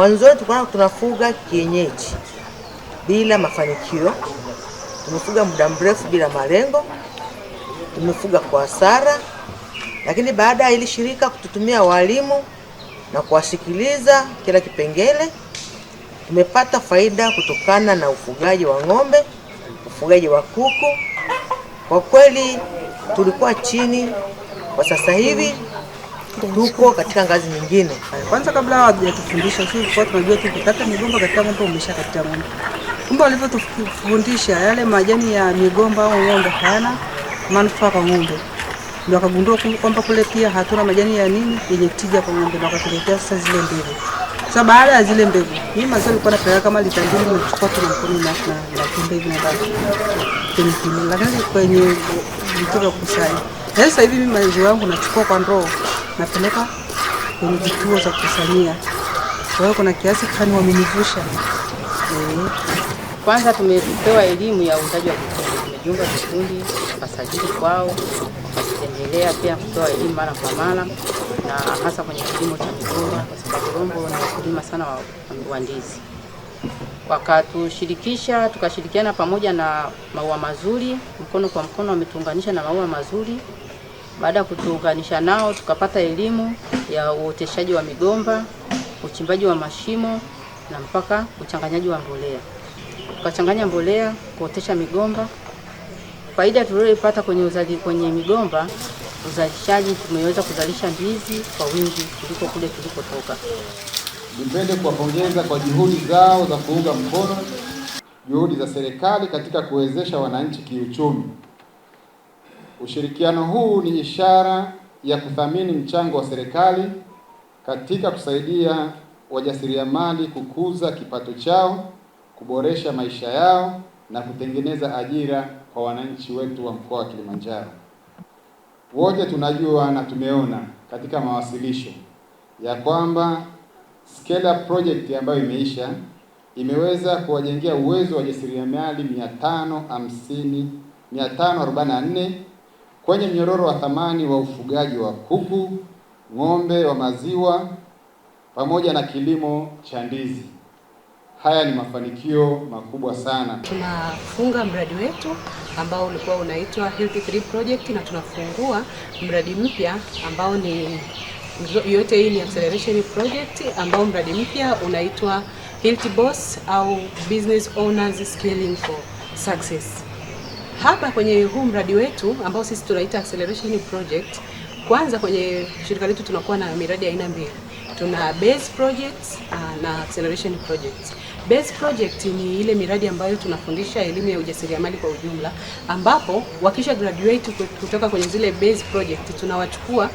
Mwanzo tulikuwa tunafuga kienyeji bila mafanikio. Tumefuga muda mrefu bila malengo. Tumefuga kwa hasara. Lakini baada ya ili shirika kututumia walimu na kuwasikiliza kila kipengele, tumepata faida kutokana na ufugaji wa ng'ombe, ufugaji wa kuku. Kwa kweli tulikuwa chini, kwa sasa hivi tuko katika ngazi nyingine. Kwanza kabla hawajatufundisha sisi tulikuwa tunajua tu kukata migomba katika ng'ombe umeshakata ng'ombe. Kumbe walivyotufundisha yale majani ya migomba au ng'ombe hayana manufaa kwa ng'ombe. Ndio akagundua kwamba kule pia hatuna majani ya nini yenye tija kwa ng'ombe, na wakatuletea sasa zile mbegu. Sasa baada ya zile mbegu, mimi mazao nilikuwa napeleka kama lita 2 nachukua tu na mkono na mbegu na bado kwenye kilo, lakini kwenye vituo vya kukusanya. Sasa hivi mimi mazao yangu nachukua kwa ndoo napeleka kwenye vituo za kukusanyia. Kwa hiyo kuna kiasi fulani wamenivusha. Kwanza tumepewa elimu ya uundaji wa vikundi. Tumejiunga vikundi, tukasajili kwao, tukatembelea pia kutoa elimu mara kwa mara, na hasa kwenye kilimo cha migomba, kwa sababu Rombo ni wakulima sana wa ndizi. Wakatushirikisha, tukashirikiana pamoja na Maua Mazuri, mkono kwa mkono wametuunganisha na Maua Mazuri. Baada ya kutuunganisha nao, tukapata elimu ya uoteshaji wa migomba, uchimbaji wa mashimo na mpaka uchanganyaji wa mbolea. Tukachanganya mbolea, kuotesha migomba. Faida tuliyopata kwenye migomba, uzalishaji, tumeweza kuzalisha ndizi kwa wingi kuliko kule tulikotoka. Nipende kuwapongeza kwa juhudi zao za kuunga mkono juhudi za serikali katika kuwezesha wananchi kiuchumi. Ushirikiano huu ni ishara ya kuthamini mchango wa serikali katika kusaidia wajasiriamali kukuza kipato chao, kuboresha maisha yao na kutengeneza ajira kwa wananchi wetu wa mkoa wa Kilimanjaro. Wote tunajua na tumeona katika mawasilisho ya kwamba Scale Up Project ambayo imeisha imeweza kuwajengea uwezo wa wajasiriamali 544 kwenye mnyororo wa thamani wa ufugaji wa kuku, ng'ombe wa maziwa pamoja na kilimo cha ndizi. Haya ni mafanikio makubwa sana. Tunafunga mradi wetu ambao ulikuwa unaitwa Healthy 3 Project, na tunafungua mradi mpya ambao ni yote hii ni acceleration project, ambao mradi mpya unaitwa Healthy Boss au Business Owners Scaling for Success. Hapa kwenye huu mradi wetu ambao sisi tunaita acceleration project, kwanza kwenye shirika letu tunakuwa na miradi aina mbili. Tuna base projects na acceleration projects. Base project ni ile miradi ambayo tunafundisha elimu ya ujasiriamali kwa ujumla, ambapo wakisha graduate kutoka kwenye zile base project, tunawachukua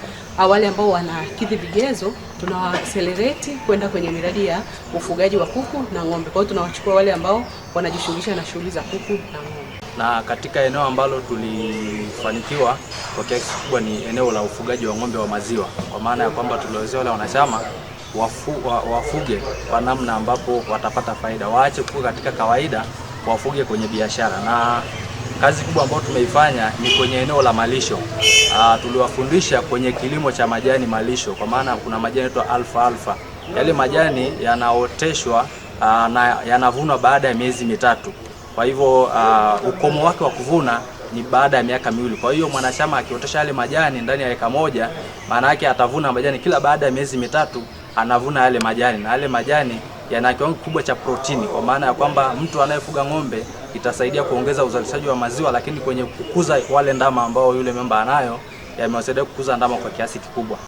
wale ambao wanakidhi vigezo, tunawa accelerate kwenda kwenye miradi ya ufugaji wa kuku na ng'ombe. Kwa hiyo tunawachukua wale ambao wanajishughulisha na shughuli za kuku na ng'ombe. Na katika eneo ambalo tulifanikiwa kwa kiasi kikubwa ni eneo la ufugaji wa ng'ombe wa maziwa, kwa maana ya kwamba tuliwezesha wale wanachama wafuge kwa namna ambapo watapata faida, waache kuwa katika kawaida, wafuge kwenye biashara. Na kazi kubwa ambayo tumeifanya ni kwenye eneo la malisho. Tuliwafundisha kwenye kilimo cha majani malisho, kwa maana kuna majani yanaitwa alfalfa. Yale majani yanaoteshwa na yanavunwa baada ya miezi mitatu. Kwa hivyo ukomo wake wa kuvuna ni baada ya miaka 2. Kwa hiyo mwanachama akiotesha yale majani ndani ya eka moja, maana yake atavuna majani kila baada ya miezi mitatu, anavuna yale majani, na yale majani yana kiwango kikubwa cha protini, kwa maana ya kwamba mtu anayefuga ng'ombe itasaidia kuongeza uzalishaji wa maziwa, lakini kwenye kukuza wale ndama ambao yule memba anayo, yamewasaidia kukuza ndama kwa kiasi kikubwa.